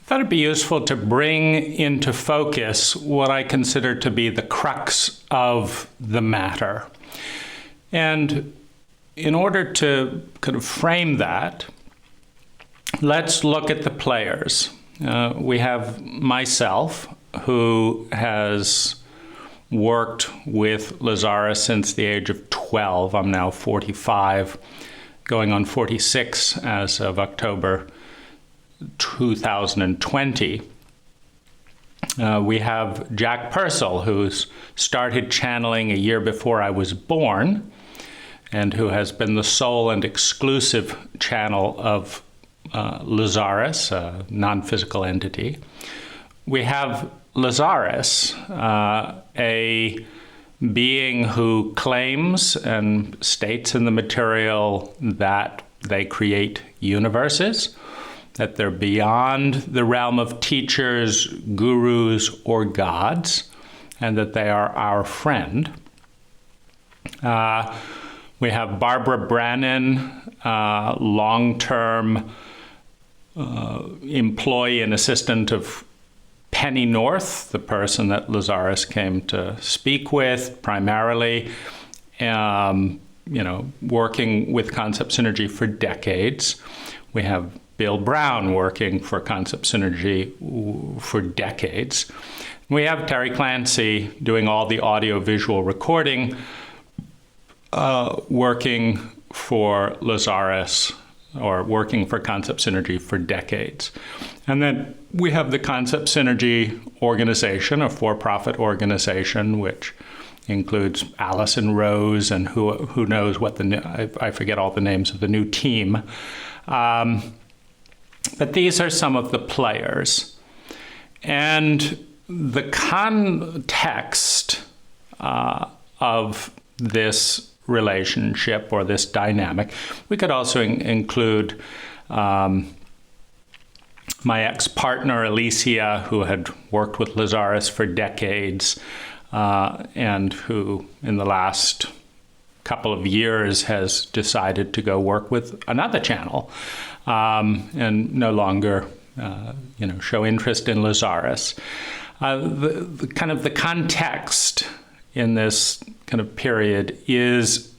thought it'd be useful to bring into focus what I consider to be the crux of the matter. And in order to kind of frame that, let's look at the players. We have myself, who has worked with Lazaris since the age of 12. I'm now 45, going on 46 as of October 2020. We have Jach Pursel, who's started channeling a year before I was born, and who has been the sole and exclusive channel of Lazaris, a non-physical entity. We have Lazaris, a being who claims and states in the material that they create universes, that they're beyond the realm of teachers, gurus, or gods, and that they are our friend. We have Barbara Brannan, long-term employee and assistant of Penny North, the person that Lazaris came to speak with primarily, working with Concept Synergy for decades. We have Bill Brown working for Concept Synergy for decades. We have Terry Clancy doing all the audio-visual recording, working for Lazaris, or working for Concept Synergy for decades. And then we have the Concept Synergy organization, a for-profit organization, which includes Allison Rose and who knows what I forget all the names of the new team. But these are some of the players. And the context of this relationship or this dynamic, we could also include my ex-partner Alicia, who had worked with Lazaris for decades, and who in the last couple of years has decided to go work with another channel, and no longer show interest in Lazaris. The context in this kind of period is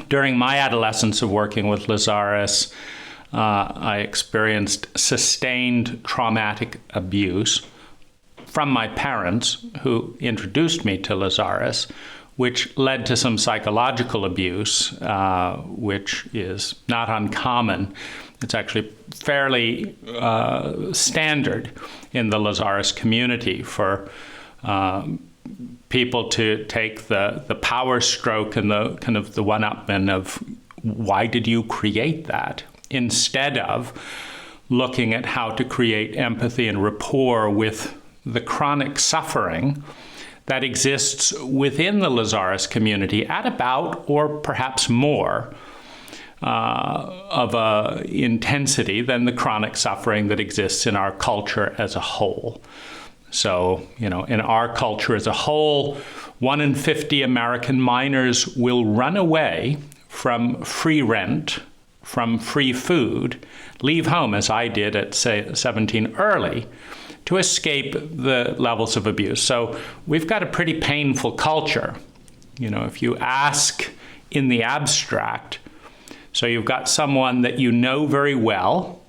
during my adolescence of working with Lazaris, I experienced sustained traumatic abuse from my parents, who introduced me to Lazaris, which led to some psychological abuse, which is not uncommon. It's actually fairly standard in the Lazaris community for people to take the power stroke and the kind of the one-upman of why did you create that, instead of looking at how to create empathy and rapport with the chronic suffering that exists within the Lazaris community at about, or perhaps more, of a intensity than the chronic suffering that exists in our culture as a whole. So, in our culture as a whole, 1 in 50 American minors will run away from free rent, from free food, leave home, as I did at, say, 17 early, to escape the levels of abuse. So we've got a pretty painful culture. If you ask in the abstract, so you've got someone that you know very well.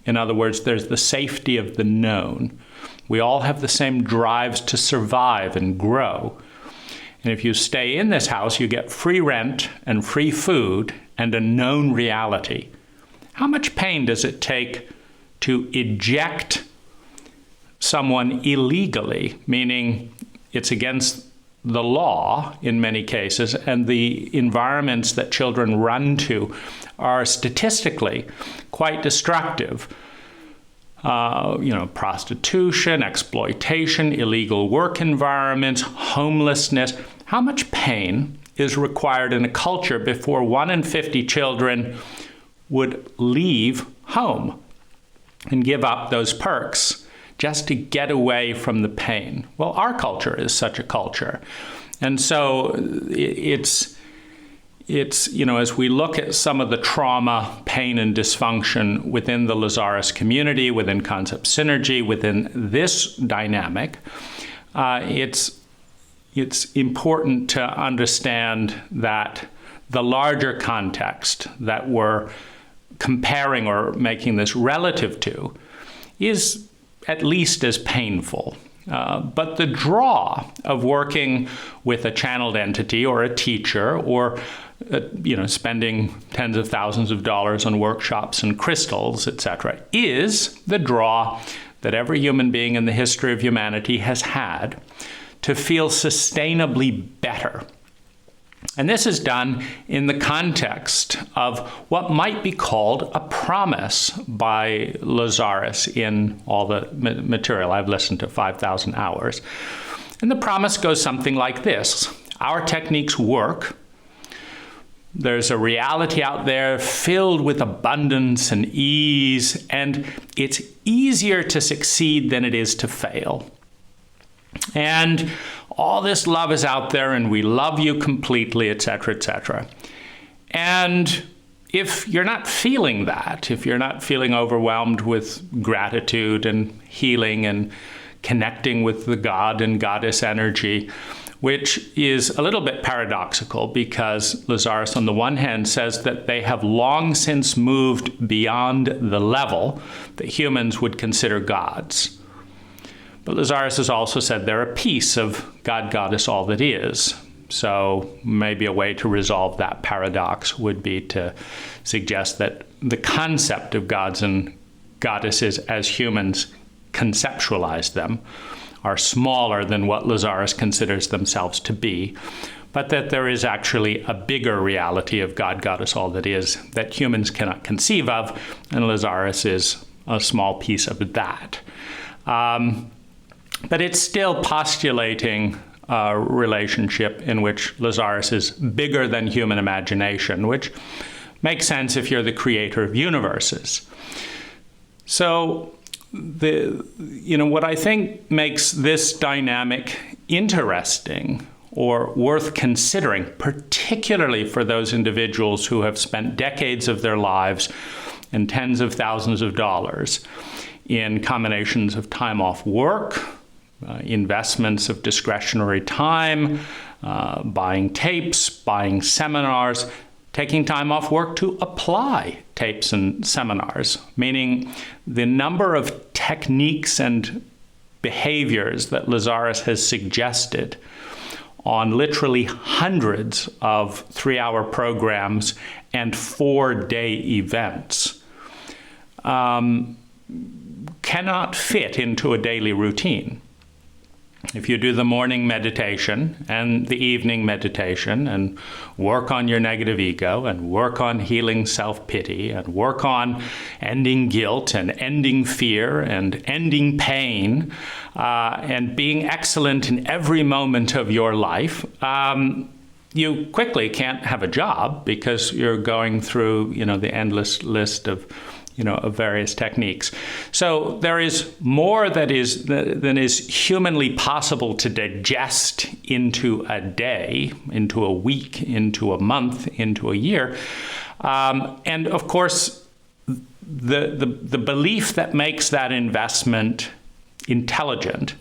In other words, there's the safety of the known. We all have the same drives to survive and grow. And if you stay in this house, you get free rent and free food and a known reality. How much pain does it take to eject someone illegally, meaning it's against the law in many cases, and the environments that children run to are statistically quite destructive. Prostitution, exploitation, illegal work environments, homelessness. How much pain is required in a culture before 1 in 50 children would leave home and give up those perks just to get away from the pain? Well, our culture is such a culture. And so it's it's, as we look at some of the trauma, pain, and dysfunction within the Lazaris community, within concept synergy, within this dynamic, it's important to understand that the larger context that we're comparing or making this relative to is at least as painful. But the draw of working with a channeled entity or a teacher or spending tens of thousands of dollars on workshops and crystals, etc., is the draw that every human being in the history of humanity has had to feel sustainably better. And this is done in the context of what might be called a promise by Lazaris in all the material. I've listened to 5,000 hours. And the promise goes something like this. Our techniques work. There's a reality out there filled with abundance and ease, and it's easier to succeed than it is to fail. And all this love is out there, and we love you completely, etc., etc. And if you're not feeling that, if you're not feeling overwhelmed with gratitude and healing and connecting with the God and goddess energy, which is a little bit paradoxical because Lazaris on the one hand says that they have long since moved beyond the level that humans would consider gods. But Lazaris has also said they're a piece of God, Goddess, all that is. So maybe a way to resolve that paradox would be to suggest that the concept of gods and goddesses as humans conceptualize them are smaller than what Lazaris considers themselves to be, but that there is actually a bigger reality of God, Goddess, all that is that humans cannot conceive of, and Lazaris is a small piece of that. But it's still postulating a relationship in which Lazaris is bigger than human imagination, which makes sense if you're the creator of universes. So, what I think makes this dynamic interesting or worth considering, particularly for those individuals who have spent decades of their lives and tens of thousands of dollars in combinations of time off work, investments of discretionary time, buying tapes, buying seminars, taking time off work to apply tapes and seminars, meaning the number of techniques and behaviors that Lazaris has suggested on literally hundreds of 3-hour programs and 4-day events cannot fit into a daily routine. If you do the morning meditation and the evening meditation and work on your negative ego and work on healing self-pity and work on ending guilt and ending fear and ending pain and being excellent in every moment of your life, you quickly can't have a job because you're going through, the endless list of various techniques. So there is more than is humanly possible to digest into a day, into a week, into a month, into a year. And of course, the belief that makes that investment intelligent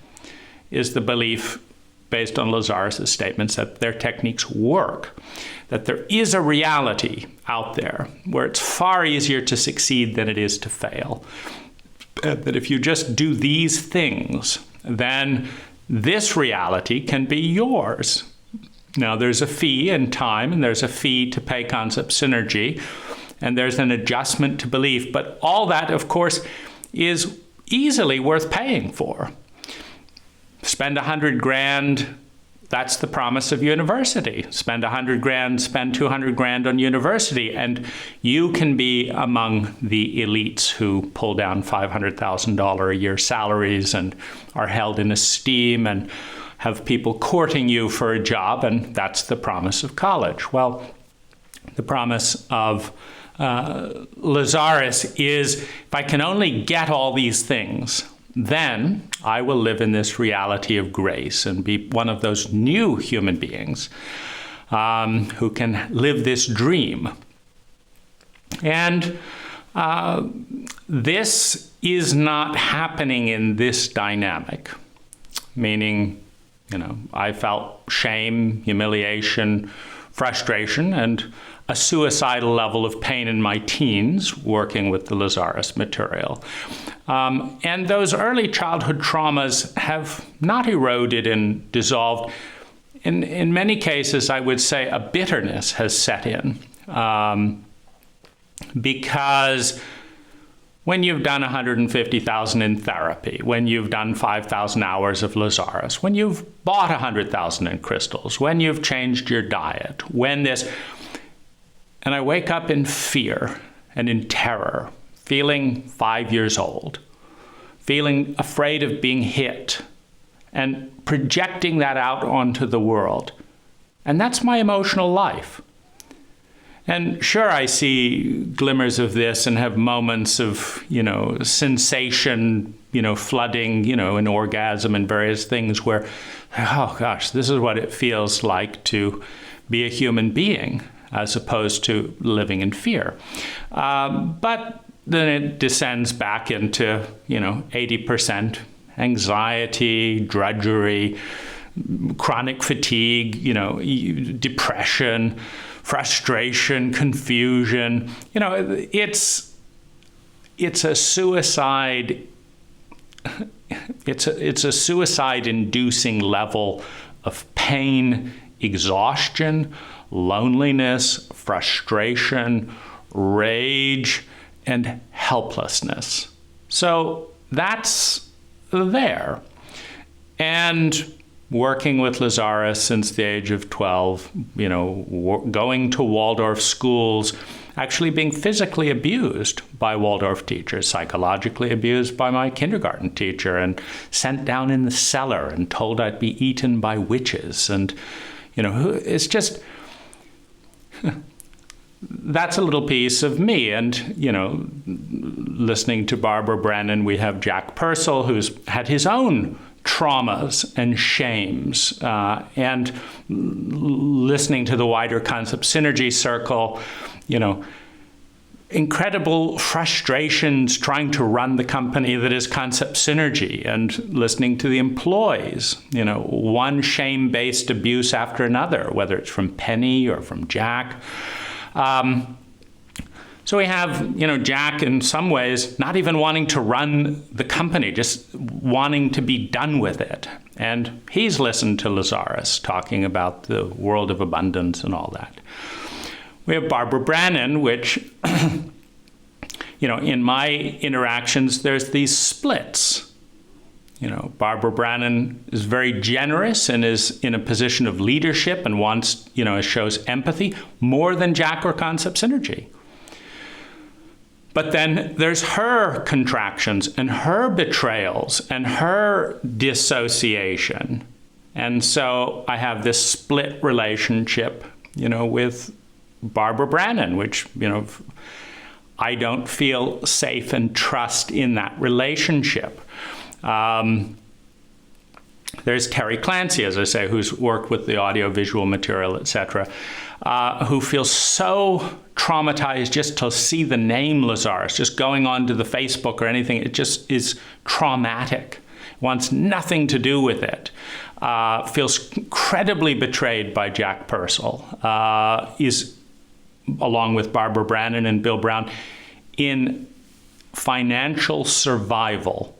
is the belief based on Lazaris' statements that their techniques work, that there is a reality out there where it's far easier to succeed than it is to fail. That if you just do these things, then this reality can be yours. Now, there's a fee in time, and there's a fee to pay concept synergy, and there's an adjustment to belief, but all that, of course, is easily worth paying for. Spend $100,000, that's the promise of university. Spend $100,000, spend $200,000 on university, and you can be among the elites who pull down $500,000 a year salaries and are held in esteem and have people courting you for a job, and that's the promise of college. Well, the promise of Lazaris is, if I can only get all these things, then I will live in this reality of grace and be one of those new human beings who can live this dream. And this is not happening in this dynamic, meaning, I felt shame, humiliation, frustration, and a suicidal level of pain in my teens working with the Lazaris material. And those early childhood traumas have not eroded and dissolved. In many cases, I would say a bitterness has set in. Because when you've done 150,000 in therapy, when you've done 5,000 hours of Lazaris, when you've bought 100,000 in crystals, when you've changed your diet, and I wake up in fear and in terror, feeling 5 years old, feeling afraid of being hit, and projecting that out onto the world. And that's my emotional life. And sure, I see glimmers of this and have moments of, sensation, flooding, an orgasm and various things where, oh gosh, this is what it feels like to be a human being as opposed to living in fear. But then it descends back into, 80% anxiety, drudgery, chronic fatigue, depression, frustration, confusion. It's a suicide. It's a suicide-inducing level of pain, exhaustion, loneliness, frustration, rage, and helplessness. So that's there. And working with Lazaris since the age of 12, going to Waldorf schools, actually being physically abused by Waldorf teachers, psychologically abused by my kindergarten teacher, and sent down in the cellar and told I'd be eaten by witches. And, it's just, that's a little piece of me. And, listening to Barbara Brennan, we have Jach Pursel, who's had his own traumas and shames, and listening to the wider concept synergy circle, incredible frustrations trying to run the company that is concept synergy, and listening to the employees, one shame-based abuse after another, whether it's from Penny or from Jack. So we have, Jack in some ways not even wanting to run the company, just wanting to be done with it. And he's listened to Lazaris talking about the world of abundance and all that. We have Barbara Brennan, which, in my interactions, there's these splits. Barbara Brennan is very generous and is in a position of leadership and wants, shows empathy more than Jack or concept synergy. But then there's her contractions and her betrayals and her dissociation. And so I have this split relationship, with Barbara Brennan, which, I don't feel safe and trust in that relationship. There's Terry Clancy, as I say, who's worked with the audio-visual material, etc., who feels so traumatized just to see the name Lazaris, just going onto the Facebook or anything. It just is traumatic, wants nothing to do with it, feels incredibly betrayed by Jach Pursel, is, along with Barbara Brennan and Bill Brown, in financial survival,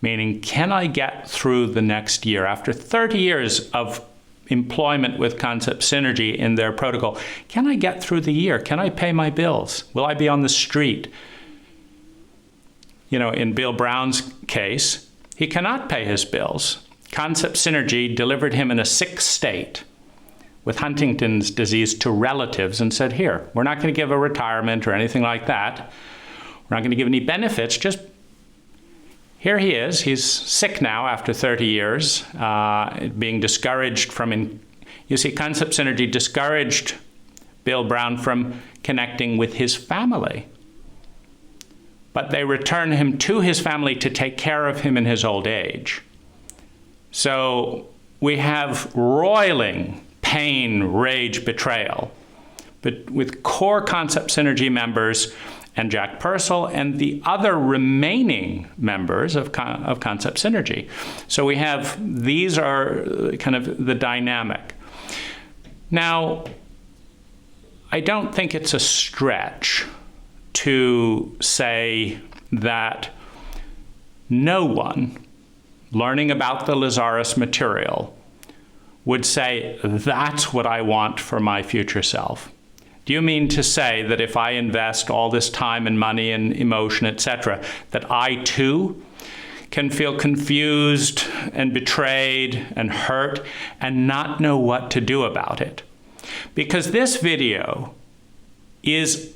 meaning, can I get through the next year? After 30 years of employment with concept synergy in their protocol, can I get through the year? Can I pay my bills? Will I be on the street? In Bill Brown's case, he cannot pay his bills. Concept synergy delivered him in a sick state with Huntington's disease to relatives and said, here, we're not going to give a retirement or anything like that. We're not going to give any benefits, just here he is. He's sick now after 30 years, being discouraged from, you see, concept synergy discouraged Bill Brown from connecting with his family. But they return him to his family to take care of him in his old age. So we have roiling pain, rage, betrayal, but with core concept synergy members and Jach Pursel and the other remaining members of concept synergy. So we have, these are kind of the dynamic. Now, I don't think it's a stretch to say that no one learning about the Lazaris material would say, that's what I want for my future self. Do you mean to say that if I invest all this time and money and emotion, etc., that I too can feel confused and betrayed and hurt and not know what to do about it? Because this video is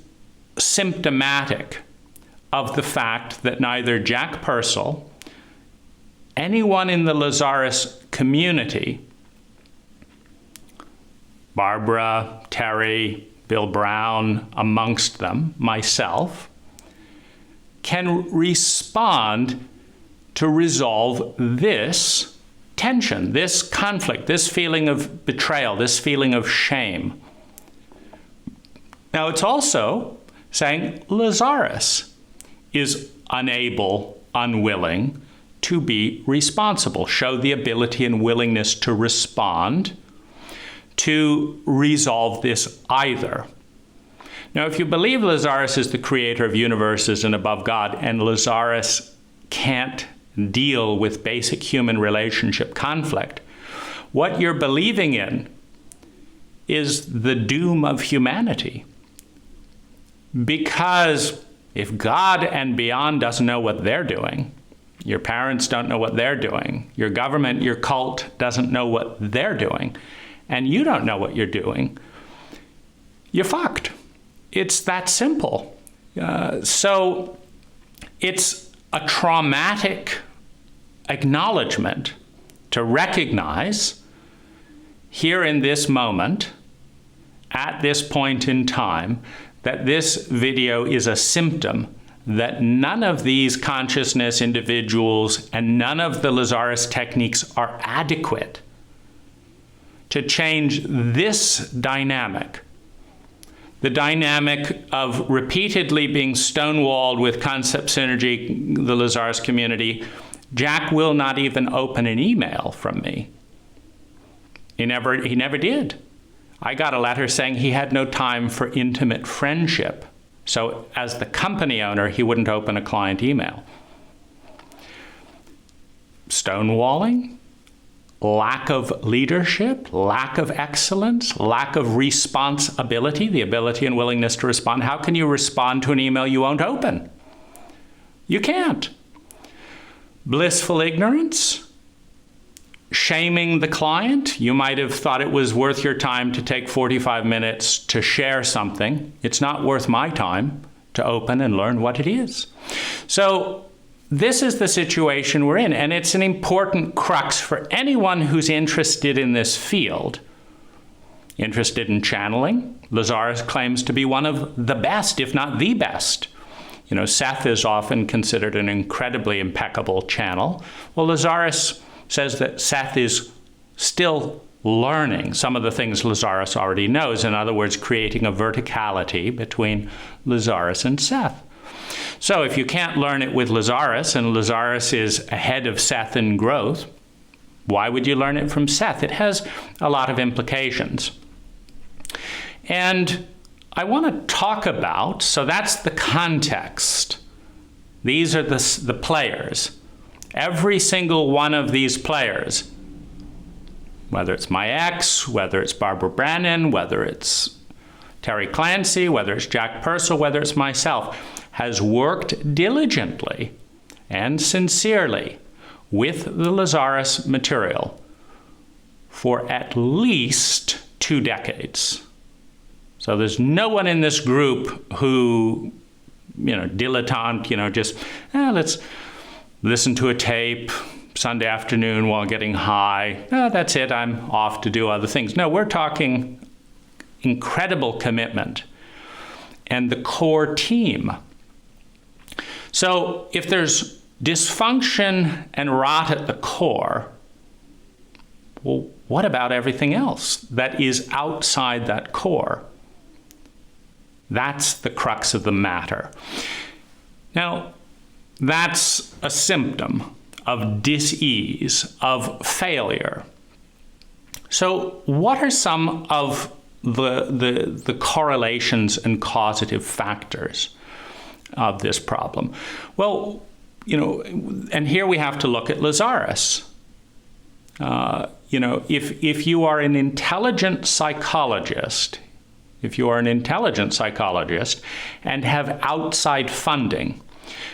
symptomatic of the fact that neither Jach Pursel, anyone in the Lazaris community, Barbara, Terry, Bill Brown, amongst them, myself, can respond to resolve this tension, this conflict, this feeling of betrayal, this feeling of shame. Now, it's also saying Lazaris is unable, unwilling to be responsible, show the ability and willingness to respond, to resolve this either. Now, if you believe Lazaris is the creator of universes and above God, and Lazaris can't deal with basic human relationship conflict, what you're believing in is the doom of humanity. Because if God and beyond doesn't know what they're doing, your parents don't know what they're doing, your government, your cult doesn't know what they're doing, and you don't know what you're doing, you're fucked. It's that simple. So it's a traumatic acknowledgement to recognize here in this moment, at this point in time, that this video is a symptom that none of these consciousness individuals and none of the Lazaris techniques are adequate to change this dynamic. The dynamic of repeatedly being stonewalled with concept synergy, the Lazaris community. Jach will not even open an email from me. He never did. I got a letter saying he had no time for intimate friendship. So as the company owner, he wouldn't open a client email. Stonewalling, lack of leadership, lack of excellence, lack of responsibility, the ability and willingness to respond. How can you respond to an email you won't open? You can't. Blissful ignorance, shaming the client. You might have thought it was worth your time to take 45 minutes to share something. It's not worth my time to open and learn what it is. So this is the situation we're in, and it's an important crux for anyone who's interested in this field, interested in channeling. Lazaris claims to be one of the best, if not the best. You know, Seth is often considered an incredibly impeccable channel. Well, Lazaris says that Seth is still learning some of the things Lazaris already knows. In other words, creating a verticality between Lazaris and Seth. So if you can't learn it with Lazaris, and Lazaris is ahead of Seth in growth, why would you learn it from Seth? It has a lot of implications. And I want to talk about, so that's the context. These are the players. Every single one of these players, whether it's my ex, whether it's Barbara Brannon, whether it's Terry Clancy, whether it's Jach Pursel, whether it's myself, has worked diligently and sincerely with the Lazaris material for at least 2 decades. So there's no one in this group who, dilettante, just, let's listen to a tape Sunday afternoon while getting high. That's it, I'm off to do other things. No, we're talking incredible commitment and the core team. So if there's dysfunction and rot at the core, well, what about everything else that is outside that core? That's the crux of the matter. Now, that's a symptom of dis-ease, of failure. So what are some of the correlations and causative factors of this problem? Well, and here we have to look at Lazaris. If you are an intelligent psychologist, and have outside funding,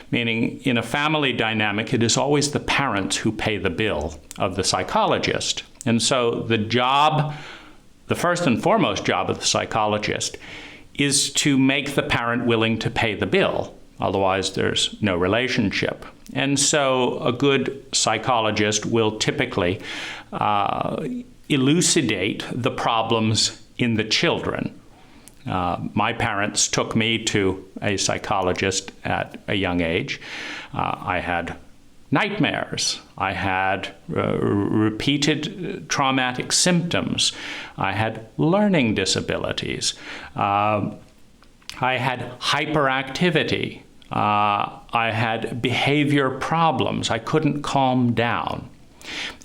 meaning in a family dynamic, it is always the parents who pay the bill of the psychologist. And so the first and foremost job of the psychologist is to make the parent willing to pay the bill. Otherwise, there's no relationship. And so a good psychologist will typically elucidate the problems in the children. My parents took me to a psychologist at a young age. I had nightmares. I had repeated traumatic symptoms. I had learning disabilities. I had hyperactivity. I had behavior problems. I couldn't calm down.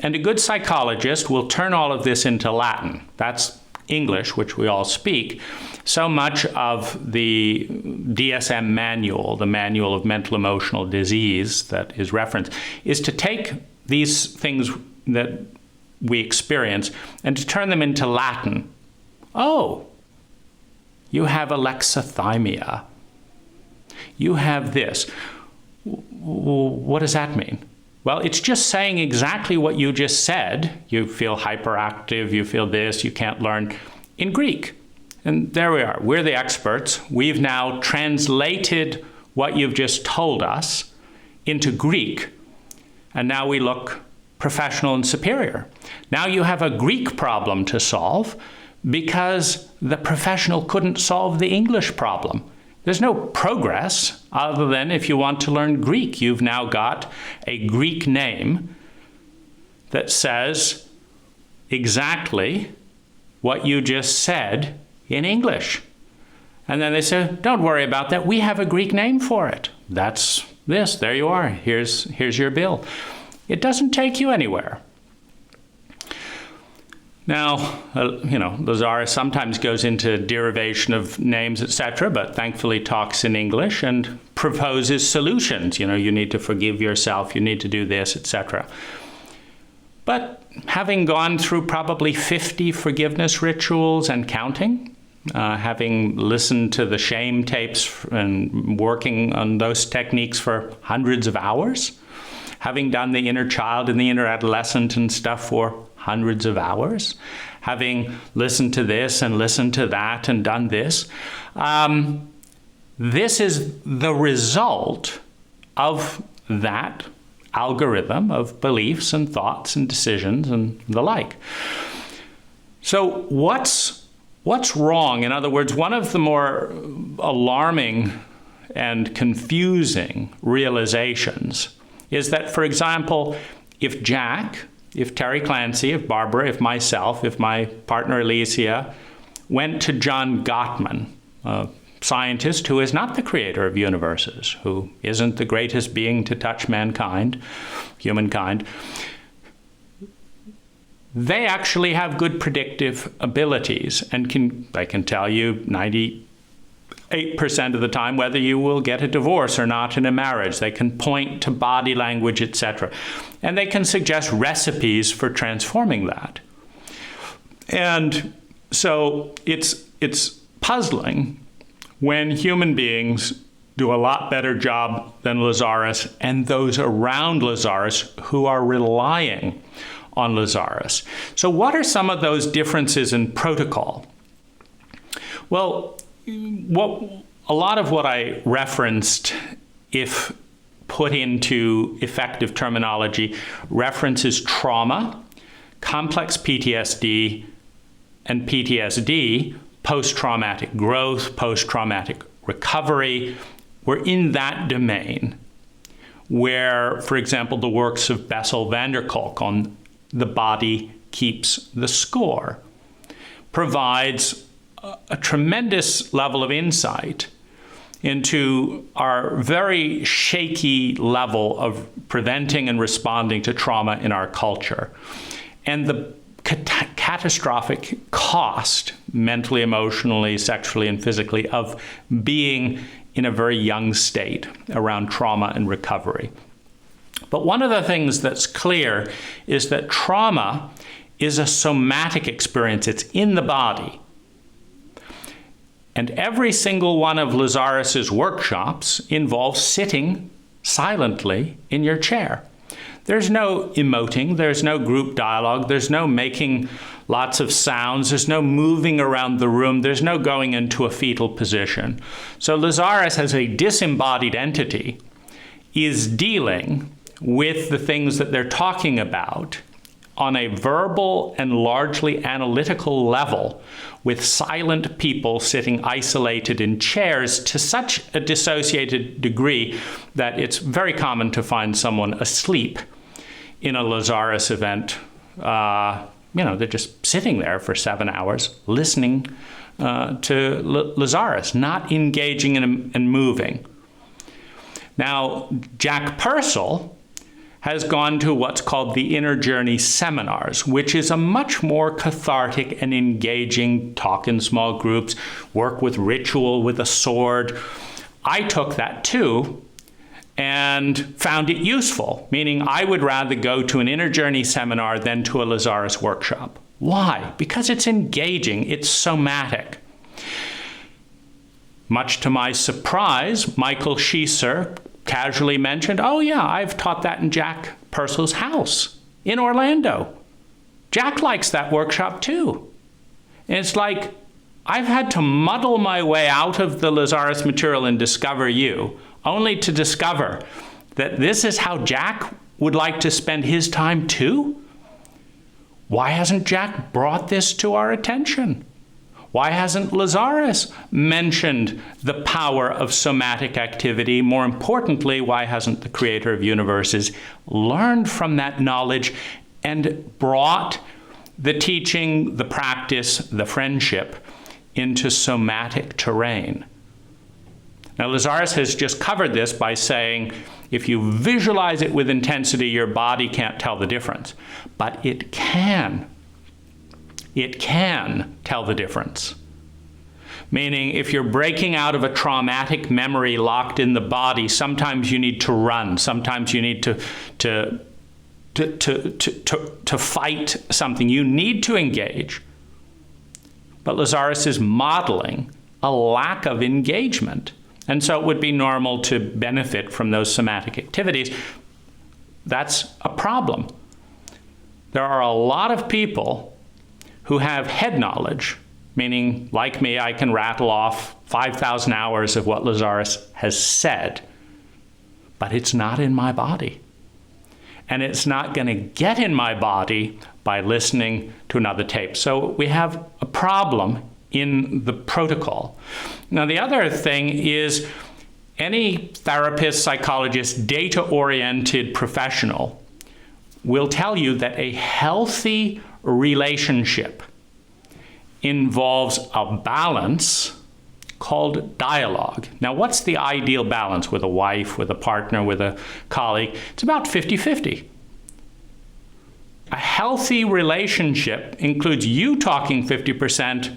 And a good psychologist will turn all of this into Latin. That's English, which we all speak. So much of the DSM manual, the Manual of Mental Emotional Disease that is referenced, is to take these things that we experience and to turn them into Latin. Oh, you have alexithymia. You have this. What does that mean? Well, it's just saying exactly what you just said. You feel hyperactive, you feel this, you can't learn, in Greek. And there we are. We're the experts. We've now translated what you've just told us into Greek. And now we look professional and superior. Now you have a Greek problem to solve because the professional couldn't solve the English problem. There's no progress other than if you want to learn Greek. You've now got a Greek name that says exactly what you just said in English. And then they say, don't worry about that. We have a Greek name for it. That's this. There you are. Here's your bill. It doesn't take you anywhere. Now, Lazaris sometimes goes into derivation of names, etc., but thankfully talks in English and proposes solutions. You need to forgive yourself, you need to do this, etc. But having gone through probably 50 forgiveness rituals and counting, having listened to the shame tapes and working on those techniques for hundreds of hours, having done the inner child and the inner adolescent and stuff for hundreds of hours, having listened to this and listened to that and done this. This is the result of that algorithm of beliefs and thoughts and decisions and the like. So what's wrong? In other words, one of the more alarming and confusing realizations is that, for example, if Jack, if Terry Clancy, if Barbara, if myself, if my partner Alicia went to John Gottman, a scientist who is not the creator of universes, who isn't the greatest being to touch mankind, humankind, they actually have good predictive abilities and they can tell you 98% of the time whether you will get a divorce or not in a marriage. They can point to body language, etc. And they can suggest recipes for transforming that. And so it's puzzling when human beings do a lot better job than Lazaris and those around Lazaris who are relying on Lazaris. So what are some of those differences in protocol? Well, a lot of what I referenced, if put into effective terminology, references trauma, complex PTSD, and PTSD, post-traumatic growth, post-traumatic recovery. We're in that domain where, for example, the works of Bessel van der Kolk on the body keeps the score, provides a tremendous level of insight into our very shaky level of preventing and responding to trauma in our culture, and the catastrophic cost, mentally, emotionally, sexually, and physically, of being in a very young state around trauma and recovery. But one of the things that's clear is that trauma is a somatic experience. It's in the body. And every single one of Lazaris's workshops involves sitting silently in your chair. There's no emoting, there's no group dialogue, there's no making lots of sounds, there's no moving around the room, there's no going into a fetal position. So Lazaris, as a disembodied entity, is dealing with the things that they're talking about on a verbal and largely analytical level, with silent people sitting isolated in chairs to such a dissociated degree that it's very common to find someone asleep in a Lazaris event. They're just sitting there for 7 hours listening to Lazaris, not engaging and moving. Now, Jach Pursel has gone to what's called the Inner Journey seminars, which is a much more cathartic and engaging talk in small groups, work with ritual, with a sword. I took that too and found it useful, meaning I would rather go to an Inner Journey seminar than to a Lazaris workshop. Why? Because it's engaging, it's somatic. Much to my surprise, Michael Schieser casually mentioned, oh yeah, I've taught that in Jach Pursel's house in Orlando. Jach likes that workshop too. And it's like, I've had to muddle my way out of the Lazaris material and discover you, only to discover that this is how Jach would like to spend his time too? Why hasn't Jach brought this to our attention? Why hasn't Lazaris mentioned the power of somatic activity? More importantly, why hasn't the creator of universes learned from that knowledge and brought the teaching, the practice, the friendship into somatic terrain? Now, Lazaris has just covered this by saying, if you visualize it with intensity, your body can't tell the difference. But it can. It can tell the difference. Meaning, if you're breaking out of a traumatic memory locked in the body, sometimes you need to run. Sometimes you need to fight something. You need to engage. But Lazaris is modeling a lack of engagement. And so it would be normal to benefit from those somatic activities. That's a problem. There are a lot of people who have head knowledge, meaning, like me, I can rattle off 5,000 hours of what Lazaris has said, but it's not in my body. And it's not going to get in my body by listening to another tape. So we have a problem in the protocol. Now, the other thing is any therapist, psychologist, data-oriented professional will tell you that a healthy relationship involves a balance called dialogue. Now, what's the ideal balance with a wife, with a partner, with a colleague? It's about 50-50. A healthy relationship includes you talking 50%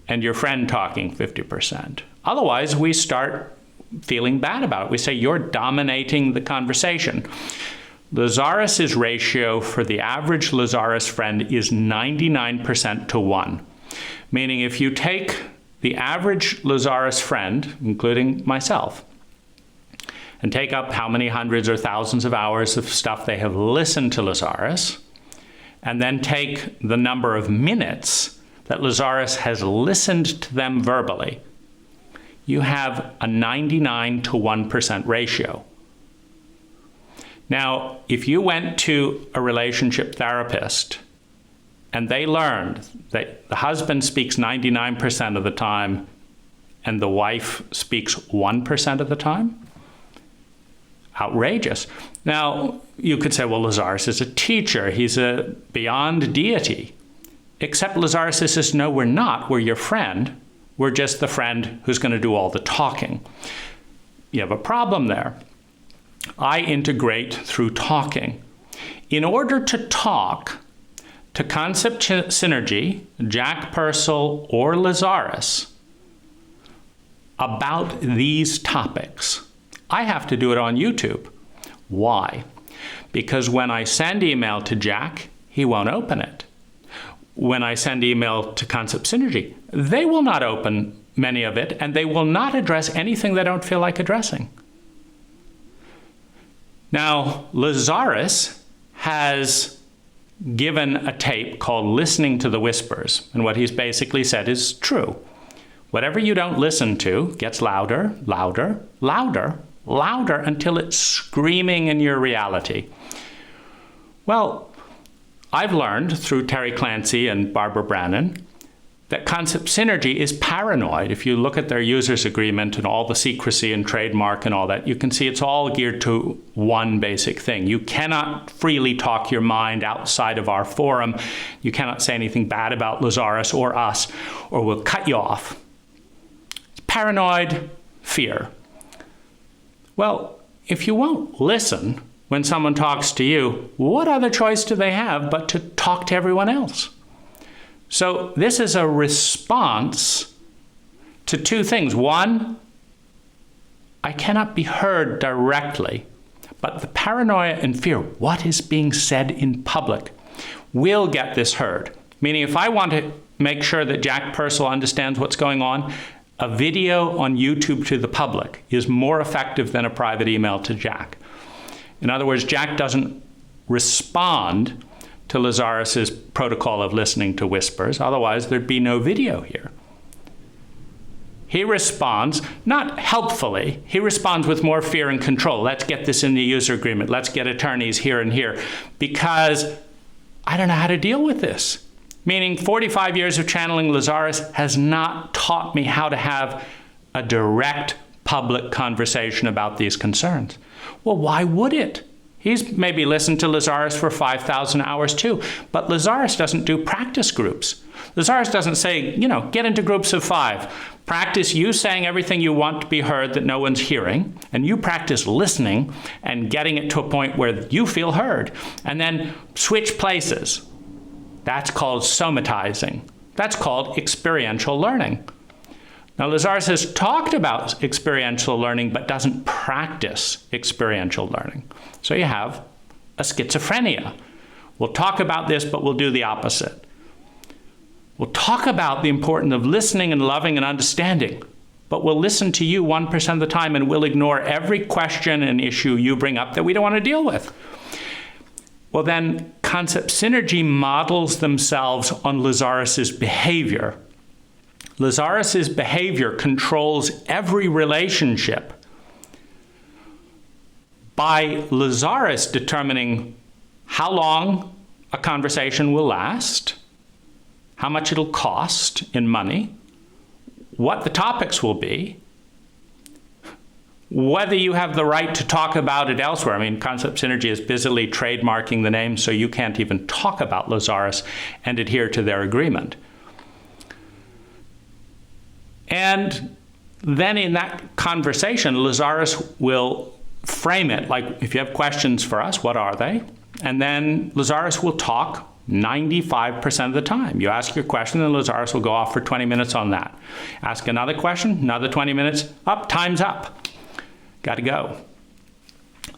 and your friend talking 50%. Otherwise, we start feeling bad about it. We say, you're dominating the conversation. Lazaris's ratio for the average Lazaris friend is 99% to 1. Meaning, if you take the average Lazaris friend, including myself, and take up how many hundreds or thousands of hours of stuff they have listened to Lazaris, and then take the number of minutes that Lazaris has listened to them verbally, you have a 99 to 1% ratio. Now, if you went to a relationship therapist and they learned that the husband speaks 99% of the time and the wife speaks 1% of the time, outrageous. Now, you could say, well, Lazaris is a teacher. He's a beyond deity. Except Lazaris says, no, we're not. We're your friend. We're just the friend who's going to do all the talking. You have a problem there. I integrate through talking. In order to talk to concept synergy, Jach Pursel, or Lazaris about these topics, I have to do it on YouTube. Why? Because when I send email to Jach, he won't open it. When I send email to Concept Synergy, they will not open many of it, and they will not address anything they don't feel like addressing. Now, Lazaris has given a tape called Listening to the Whispers, and what he's basically said is true. Whatever you don't listen to gets louder, louder, louder, louder, until it's screaming in your reality. Well, I've learned through Terry Clancy and Barbara Brannon that Concept Synergy is paranoid. If you look at their users agreement and all the secrecy and trademark and all that, you can see it's all geared to one basic thing. You cannot freely talk your mind outside of our forum. You cannot say anything bad about Lazaris or us, or we'll cut you off. It's paranoid fear. Well, if you won't listen when someone talks to you, what other choice do they have but to talk to everyone else? So this is a response to two things. One, I cannot be heard directly, but the paranoia and fear, what is being said in public, will get this heard. Meaning if I want to make sure that Jach Pursel understands what's going on, a video on YouTube to the public is more effective than a private email to Jach. In other words, Jach doesn't respond to Lazaris's protocol of listening to whispers. Otherwise, there'd be no video here. He responds, not helpfully, he responds with more fear and control. Let's get this in the user agreement. Let's get attorneys here and here, because I don't know how to deal with this. Meaning 45 years of channeling Lazaris has not taught me how to have a direct public conversation about these concerns. Well, why would it? He's maybe listened to Lazaris for 5,000 hours too, but Lazaris doesn't do practice groups. Lazaris doesn't say, get into groups of 5. Practice you saying everything you want to be heard that no one's hearing, and you practice listening and getting it to a point where you feel heard, and then switch places. That's called somatizing. That's called experiential learning. Now, Lazaris has talked about experiential learning, but doesn't practice experiential learning. So you have a schizophrenia. We'll talk about this, but we'll do the opposite. We'll talk about the importance of listening and loving and understanding, but we'll listen to you 1% of the time, and we'll ignore every question and issue you bring up that we don't want to deal with. Well, then Concept Synergy models themselves on Lazaris's behavior. Lazaris's behavior controls every relationship by Lazaris determining how long a conversation will last, how much it'll cost in money, what the topics will be, whether you have the right to talk about it elsewhere. I mean, Concept Synergy is busily trademarking the name, so you can't even talk about Lazaris and adhere to their agreement. And then in that conversation, Lazaris will frame it like, if you have questions for us, what are they? And then Lazaris will talk 95% of the time. You ask your question, and Lazaris will go off for 20 minutes on that. Ask another question, another 20 minutes, time's up. Got to go.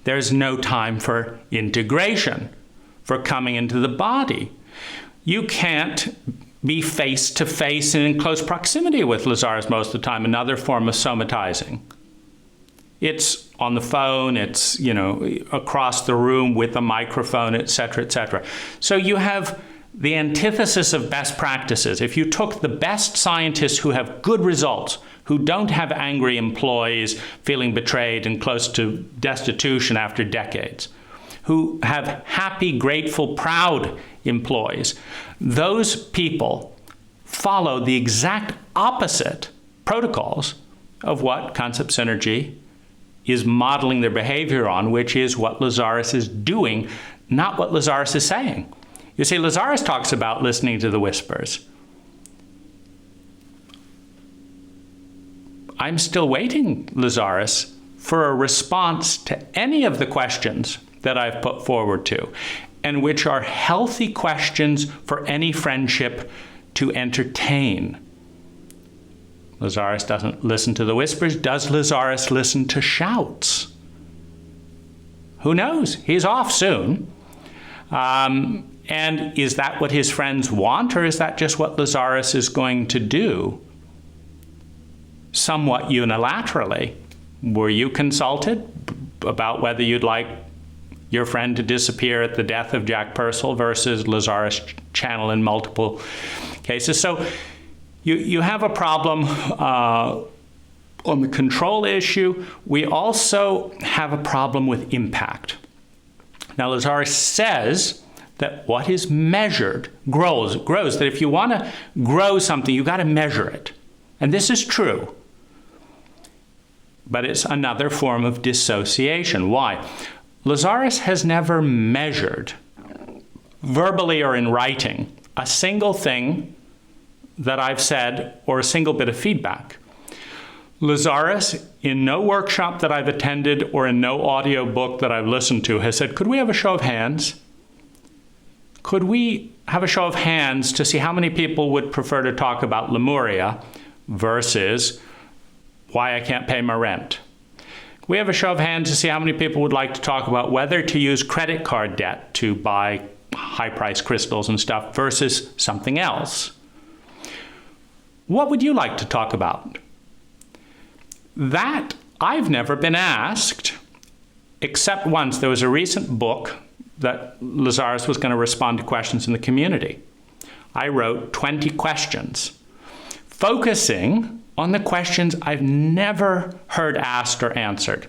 There's no time for integration, for coming into the body. You can't be face-to-face and in close proximity with Lazaris most of the time, another form of somatizing. It's on the phone, it's, across the room with a microphone, et cetera, et cetera. So you have the antithesis of best practices. If you took the best scientists who have good results, who don't have angry employees feeling betrayed and close to destitution after decades, who have happy, grateful, proud employees, those people follow the exact opposite protocols of what Concept Synergy is modeling their behavior on, which is what Lazaris is doing, not what Lazaris is saying. You see, Lazaris talks about listening to the whispers. I'm still waiting, Lazaris, for a response to any of the questions that I've put forward to, and which are healthy questions for any friendship to entertain. Lazaris doesn't listen to the whispers. Does Lazaris listen to shouts? Who knows? He's off soon. And is that what his friends want, or is that just what Lazaris is going to do? Somewhat unilaterally. Were you consulted about whether you'd like your friend to disappear at the death of Jach Pursel versus Lazaris channel in multiple cases? So you have a problem on the control issue. We also have a problem with impact. Now, Lazaris says that what is measured grows. That if you want to grow something, you've got to measure it. And this is true. But it's another form of dissociation. Why? Lazaris has never measured, verbally or in writing, a single thing that I've said or a single bit of feedback. Lazaris, in no workshop that I've attended or in no audio book that I've listened to, has said, could we have a show of hands? Could we have a show of hands to see how many people would prefer to talk about Lemuria versus why I can't pay my rent? We have a show of hands to see how many people would like to talk about whether to use credit card debt to buy high-priced crystals and stuff versus something else. What would you like to talk about? That I've never been asked, except once. There was a recent book that Lazaris was going to respond to questions in the community. I wrote 20 questions, focusing on the questions I've never heard asked or answered.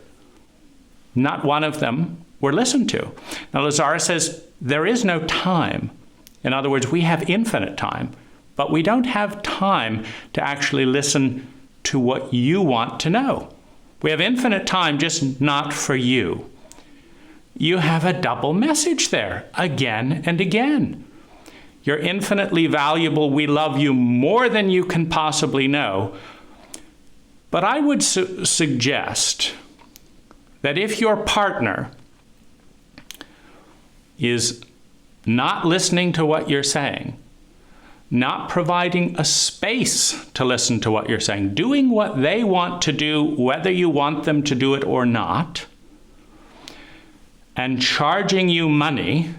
Not one of them were listened to. Now, Lazaris says there is no time. In other words, we have infinite time, but we don't have time to actually listen to what you want to know. We have infinite time, just not for you. You have a double message there, again and again. You're infinitely valuable. We love you more than you can possibly know. But I would suggest that if your partner is not listening to what you're saying, not providing a space to listen to what you're saying, doing what they want to do, whether you want them to do it or not, and charging you money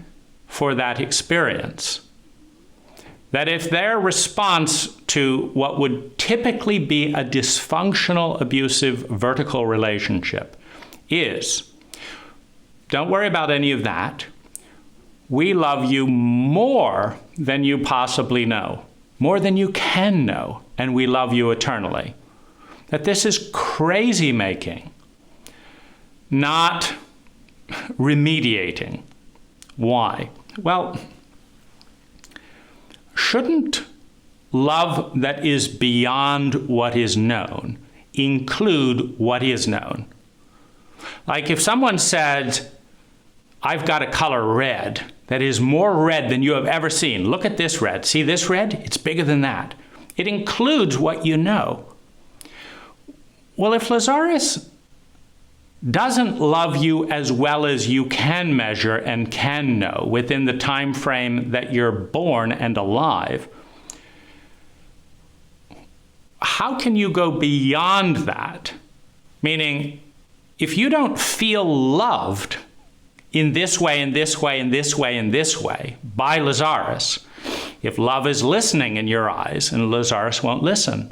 for that experience, that if their response to what would typically be a dysfunctional, abusive, vertical relationship is, don't worry about any of that. We love you more than you possibly know, more than you can know, and we love you eternally. That this is crazy making, not remediating. Why? Well, shouldn't love that is beyond what is known include what is known? Like if someone said, I've got a color red that is more red than you have ever seen. Look at this red. See this red? It's bigger than that. It includes what you know. Well, if Lazaris doesn't love you as well as you can measure and can know within the time frame that you're born and alive, how can you go beyond that? Meaning, if you don't feel loved in this way, in this way, in this way, in this way, by Lazaris, if love is listening in your eyes and Lazaris won't listen,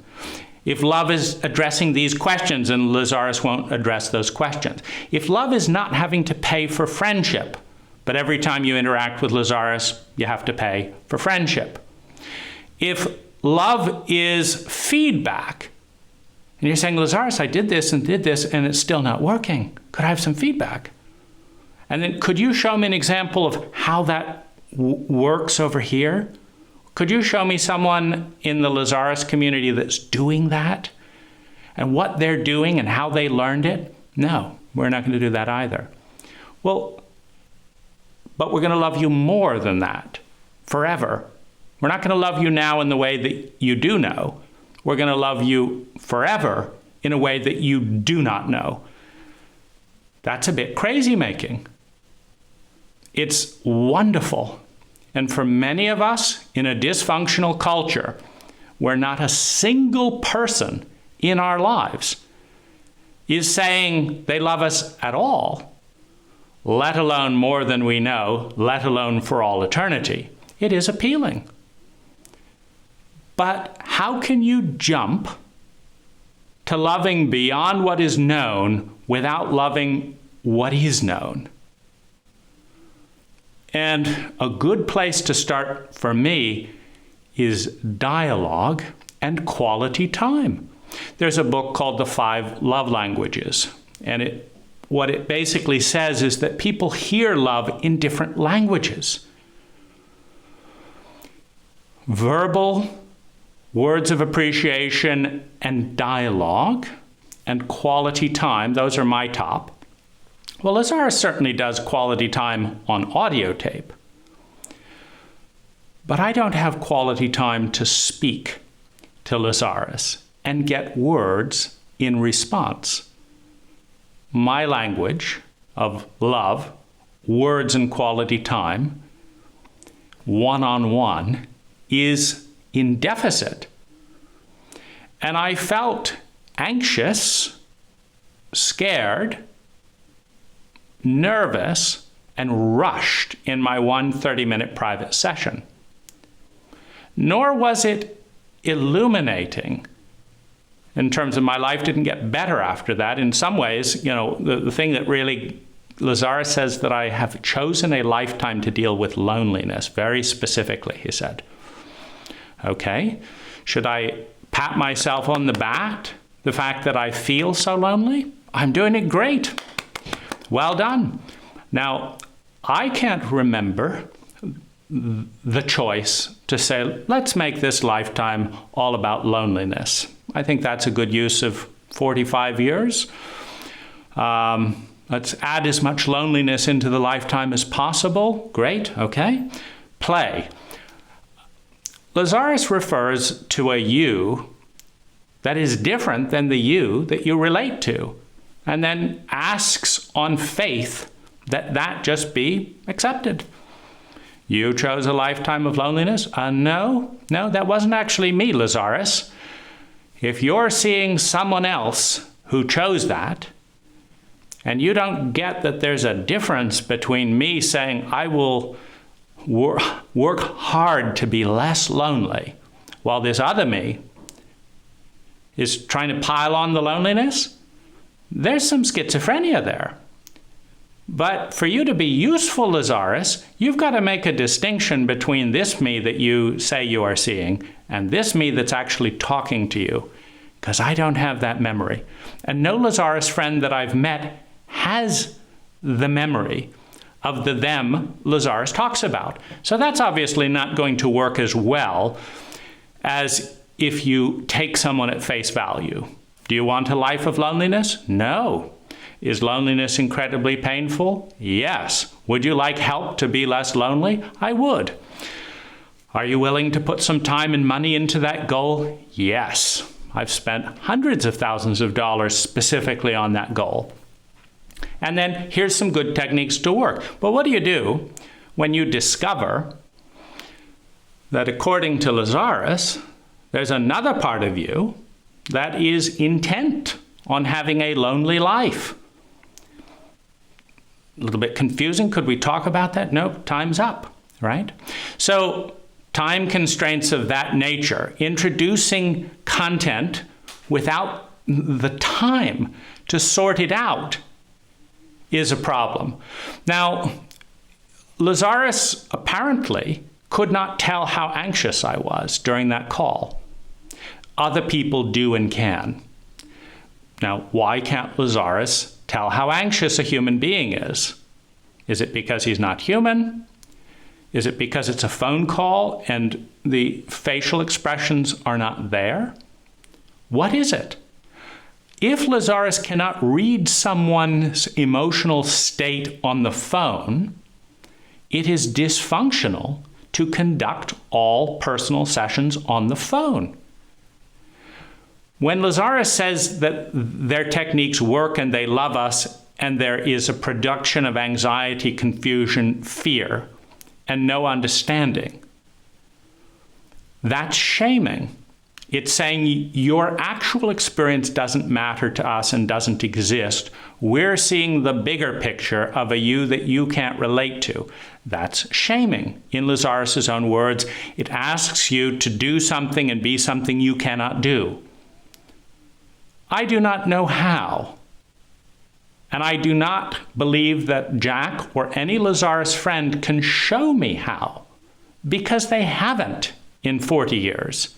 if love is addressing these questions and Lazaris won't address those questions, if love is not having to pay for friendship, but every time you interact with Lazaris, you have to pay for friendship, if love is feedback, and you're saying, Lazaris, I did this and it's still not working. Could I have some feedback? And then could you show me an example of how that works over here? Could you show me someone in the Lazaris community that's doing that? And what they're doing and how they learned it? No, we're not going to do that either. Well, but we're going to love you more than that, forever. We're not going to love you now in the way that you do know. We're going to love you forever in a way that you do not know. That's a bit crazy making. It's wonderful. And for many of us in a dysfunctional culture, where not a single person in our lives is saying they love us at all, let alone more than we know, let alone for all eternity, it is appealing. But how can you jump to loving beyond what is known without loving what is known? And a good place to start for me is dialogue and quality time. There's a book called The 5 Love Languages, and what it basically says is that people hear love in different languages. Verbal, words of appreciation, and dialogue, and quality time, those are my top. Well, Lazaris certainly does quality time on audio tape. But I don't have quality time to speak to Lazaris and get words in response. My language of love, words and quality time, one-on-one, is in deficit. And I felt anxious, scared, nervous, and rushed in my 30-minute private session. Nor was it illuminating in terms of my life didn't get better after that. In some ways, the thing that really, Lazaris says that I have chosen a lifetime to deal with loneliness, very specifically, he said. Okay, should I pat myself on the back, the fact that I feel so lonely? I'm doing it great. Well done. Now, I can't remember the choice to say, let's make this lifetime all about loneliness. I think that's a good use of 45 years. Let's add as much loneliness into the lifetime as possible. Great, okay. Play. Lazaris refers to a you that is different than the you that you relate to, and then asks on faith that just be accepted. You chose a lifetime of loneliness? No, that wasn't actually me, Lazaris. If you're seeing someone else who chose that, and you don't get that there's a difference between me saying I will work hard to be less lonely, while this other me is trying to pile on the loneliness, there's some schizophrenia there. But for you to be useful, Lazaris, you've got to make a distinction between this me that you say you are seeing and this me that's actually talking to you, because I don't have that memory. And no Lazaris friend that I've met has the memory of the them Lazaris talks about. So that's obviously not going to work as well as if you take someone at face value. Do you want a life of loneliness? No. Is loneliness incredibly painful? Yes. Would you like help to be less lonely? I would. Are you willing to put some time and money into that goal? Yes. I've spent hundreds of thousands of dollars specifically on that goal. And then here's some good techniques to work. But what do you do when you discover that according to Lazaris, there's another part of you that is intent on having a lonely life? A little bit confusing. Could we talk about that? Nope, time's up, right? So time constraints of that nature, introducing content without the time to sort it out is a problem. Now, Lazaris apparently could not tell how anxious I was during that call. Other people do and can. Now, why can't Lazaris tell how anxious a human being is? Is it because he's not human? Is it because it's a phone call and the facial expressions are not there? What is it? If Lazaris cannot read someone's emotional state on the phone, it is dysfunctional to conduct all personal sessions on the phone. When Lazaris says that their techniques work and they love us and there is a production of anxiety, confusion, fear, and no understanding, that's shaming. It's saying your actual experience doesn't matter to us and doesn't exist. We're seeing the bigger picture of a you that you can't relate to. That's shaming. In Lazaris' own words, it asks you to do something and be something you cannot do. I do not know how. And I do not believe that Jach or any Lazaris friend can show me how, because they haven't in 40 years.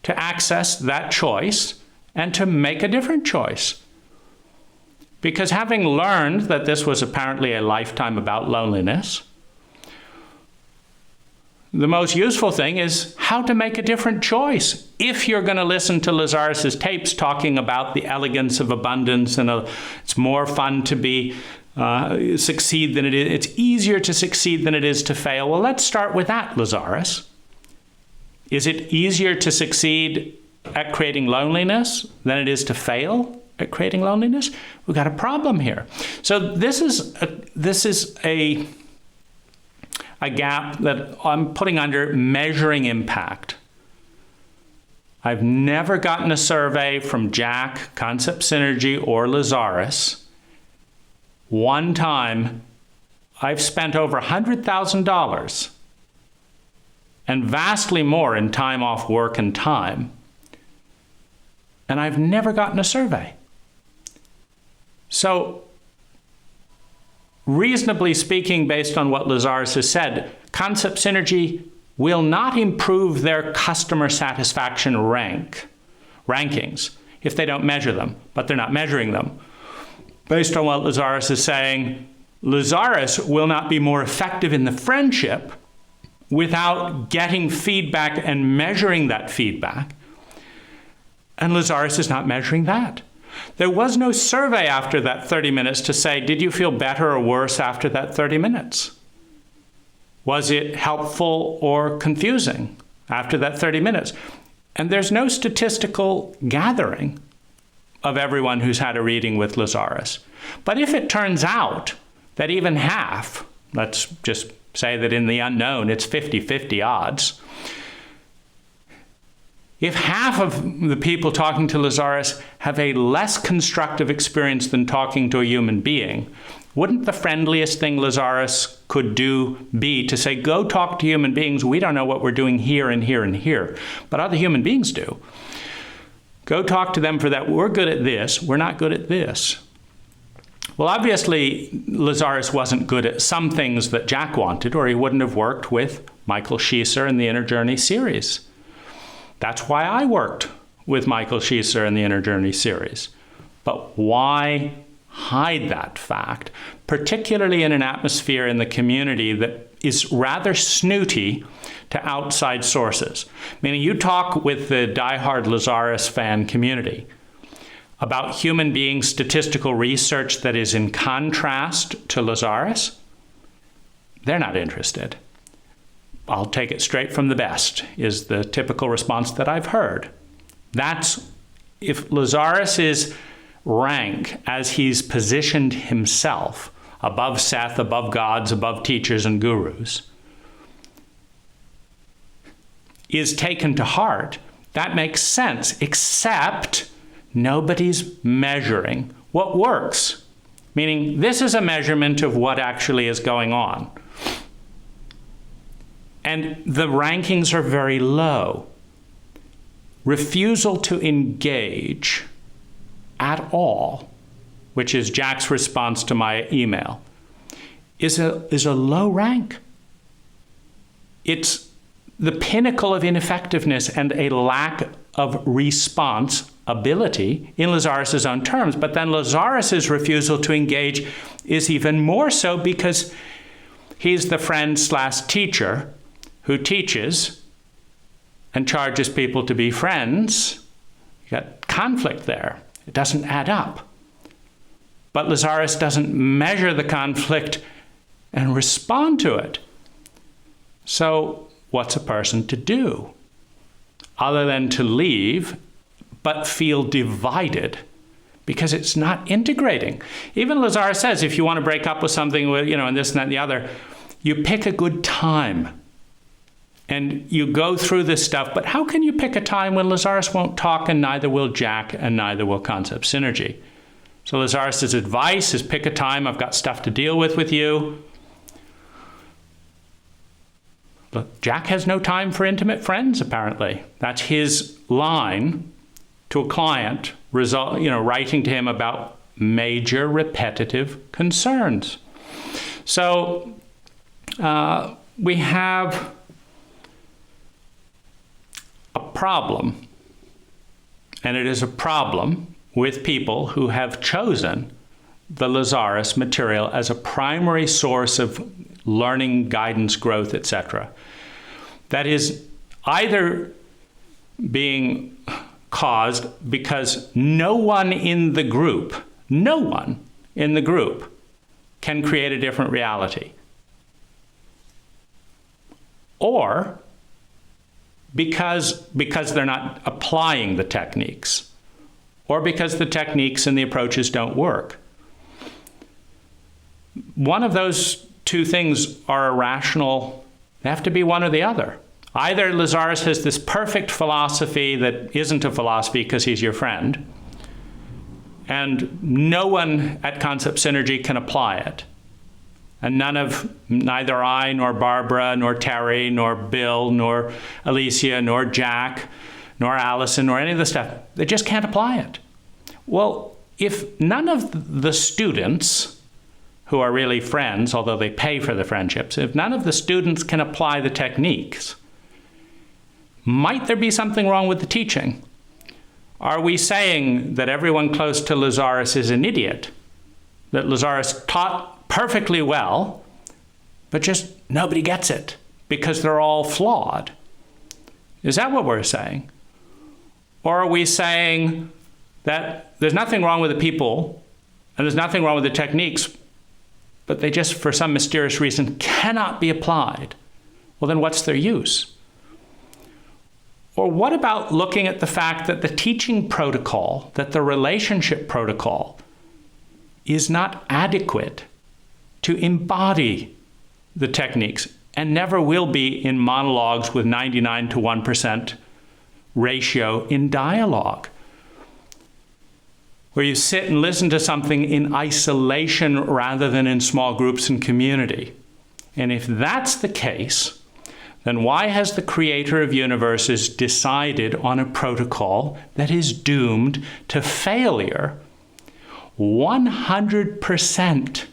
To access that choice and to make a different choice. Because having learned that this was apparently a lifetime about loneliness, the most useful thing is how to make a different choice. If you're going to listen to Lazaris' tapes talking about the elegance of abundance and it's more fun to be succeed than it is, it's easier to succeed than it is to fail. Well, let's start with that, Lazaris. Is it easier to succeed at creating loneliness than it is to fail at creating loneliness? We've got a problem here. So this is a gap that I'm putting under measuring impact. I've never gotten a survey from Jach, Concept Synergy, or Lazaris. One time, I've spent over $100,000 and vastly more in time off work and time, and I've never gotten a survey. So, reasonably speaking, based on what Lazaris has said, Concept Synergy will not improve their customer satisfaction rankings if they don't measure them, but they're not measuring them. Based on what Lazaris is saying, Lazaris will not be more effective in the friendship without getting feedback and measuring that feedback. And Lazaris is not measuring that. There was no survey after that 30 minutes to say, did you feel better or worse after that 30 minutes? Was it helpful or confusing after that 30 minutes? And there's no statistical gathering of everyone who's had a reading with Lazaris. But if it turns out that even half, let's just say that in the unknown it's 50-50 odds, if half of the people talking to Lazaris have a less constructive experience than talking to a human being, wouldn't the friendliest thing Lazaris could do be to say, go talk to human beings, we don't know what we're doing here and here and here, but other human beings do. Go talk to them for that, we're good at this, we're not good at this. Well, obviously, Lazaris wasn't good at some things that Jach wanted, or he wouldn't have worked with Michael Schieser in the Inner Journey series. That's why I worked with Michael Schieser in the Inner Journey series. But why hide that fact, particularly in an atmosphere in the community that is rather snooty to outside sources? Meaning you talk with the diehard Lazaris fan community about human being statistical research that is in contrast to Lazaris, they're not interested. I'll take it straight from the best, is the typical response that I've heard. That's, if Lazaris's rank as he's positioned himself, above Seth, above gods, above teachers and gurus, is taken to heart, that makes sense, except nobody's measuring what works. Meaning, this is a measurement of what actually is going on. And the rankings are very low. Refusal to engage at all, which is Jach's response to my email, is a low rank. It's the pinnacle of ineffectiveness and a lack of response ability in Lazaris' own terms. But then Lazaris' refusal to engage is even more so because he's the friend/teacher who teaches and charges people to be friends, You got conflict there. It doesn't add up. But Lazaris doesn't measure the conflict and respond to it. So what's a person to do other than to leave but feel divided because it's not integrating? Even Lazaris says if you want to break up with something, and this and that and the other, you pick a good time and you go through this stuff. But how can you pick a time when Lazaris won't talk and neither will Jach and neither will concept synergy? So Lazaris' advice is pick a time. I've got stuff to deal with you. But Jach has no time for intimate friends, apparently. That's his line to a client, writing to him about major repetitive concerns. So we have a problem, and it is a problem with people who have chosen the Lazaris material as a primary source of learning, guidance, growth, etc. That is either being caused because no one in the group can create a different reality, or because they're not applying the techniques, or because the techniques and the approaches don't work. One of those two things are irrational. They have to be one or the other. Either Lazaris has this perfect philosophy that isn't a philosophy because he's your friend, and no one at Concept Synergy can apply it. And neither I, nor Barbara, nor Terry, nor Bill, nor Alicia, nor Jach, nor Allison, nor any of the stuff, they just can't apply it. Well, if none of the students, who are really friends, although they pay for the friendships, if none of the students can apply the techniques, might there be something wrong with the teaching? Are we saying that everyone close to Lazaris is an idiot? That Lazaris taught perfectly well, but just nobody gets it because they're all flawed? Is that what we're saying? Or are we saying that there's nothing wrong with the people and there's nothing wrong with the techniques, but they just, for some mysterious reason, cannot be applied? Well, then what's their use? Or what about looking at the fact that the teaching protocol, that the relationship protocol, is not adequate to embody the techniques and never will be in monologues with 99 to 1% ratio in dialogue, where you sit and listen to something in isolation rather than in small groups and community? And if that's the case, then why has the creator of universes decided on a protocol that is doomed to failure 100%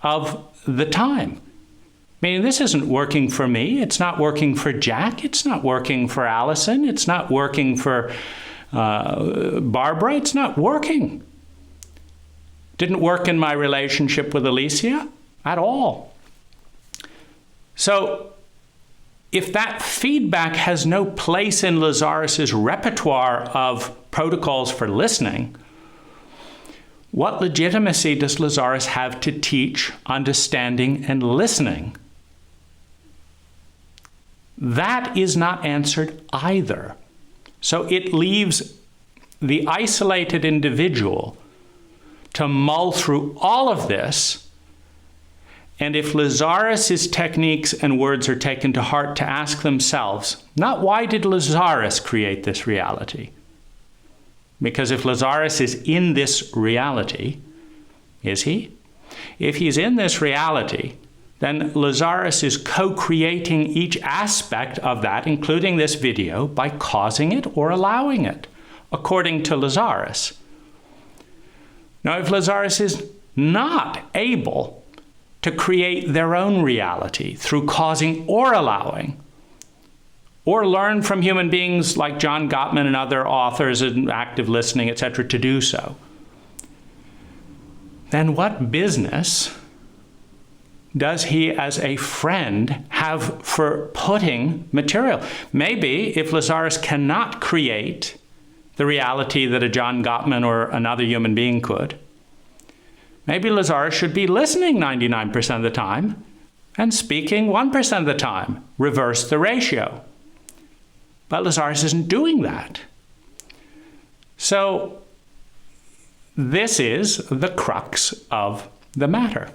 of the time? Meaning, this isn't working for me, it's not working for Jach, it's not working for Allison, it's not working for Barbara, it's not working. Didn't work in my relationship with Alicia at all. So if that feedback has no place in Lazaris's repertoire of protocols for listening, what legitimacy does Lazaris have to teach understanding and listening? That is not answered either. So it leaves the isolated individual to mull through all of this. And if Lazaris's techniques and words are taken to heart, to ask themselves, not why did Lazaris create this reality? Because if Lazaris is in this reality, is he? If he's in this reality, then Lazaris is co-creating each aspect of that, including this video, by causing it or allowing it, according to Lazaris. Now, if Lazaris is not able to create their own reality through causing or allowing, or learn from human beings like John Gottman and other authors and active listening, etc., to do so, then what business does he as a friend have for putting material? Maybe if Lazaris cannot create the reality that a John Gottman or another human being could. Maybe Lazaris should be listening 99% of the time and speaking 1% of the time. Reverse the ratio. But Lazaris isn't doing that. So this is the crux of the matter.